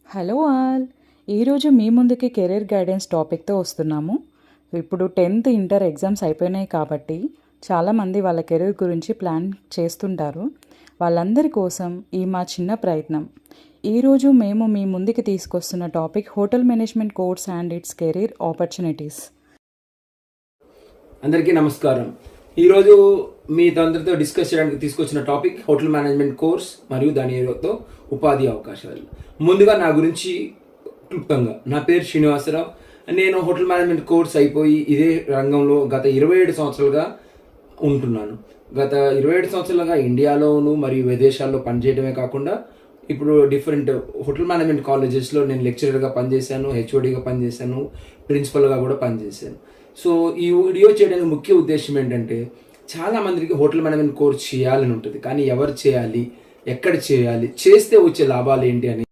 Hello all. ఈరోజు మీ ముందుకి career guidance టాపిక్తో వస్తున్నాము. ఇప్పుడు 10th ఇంటర్ ఎగ్జామ్స్ అయిపోయినాయి కాబట్టి చాలామంది వాళ్ళ కెరీర్ గురించి ప్లాన్ చేస్తుంటారు. వాళ్ళందరి కోసం ఈ మా చిన్న ప్రయత్నం. ఈరోజు మేము మీ ముందుకి తీసుకొస్తున్న topic hotel management course and its career opportunities. అందరికీ నమస్కారం. ఈరోజు మీ అందరితో డిస్కస్ చేయడానికి తీసుకొచ్చిన టాపిక్ హోటల్ మేనేజ్మెంట్ కోర్స్ మరియు దానితో ఉపాధి అవకాశాలు. ముందుగా నా గురించి క్లుప్తంగా, నా పేరు శ్రీనివాసరావు. నేను హోటల్ మేనేజ్మెంట్ కోర్స్ అయిపోయి ఇదే రంగంలో గత 27 సంవత్సరాలుగా ఉంటున్నాను. గత 27 సంవత్సరాలుగా ఇండియాలోను మరియు విదేశాల్లో పనిచేయడమే కాకుండా ఇప్పుడు డిఫరెంట్ హోటల్ మేనేజ్మెంట్ కాలేజెస్లో నేను లెక్చరర్గా పనిచేశాను, హెచ్ఓడిగా పనిచేశాను, ప్రిన్సిపల్గా కూడా పనిచేశాను. సో ఈ వీడియో చేయడానికి ముఖ్య ఉద్దేశం ఏంటంటే, చాలామందికి హోటల్ మేనేజ్మెంట్ కోర్స్ చేయాలని ఉంటుంది, కానీ ఎవరు చేయాలి, ఎక్కడ చేయాలి, చేస్తే వచ్చే లాభాలు ఏంటి అని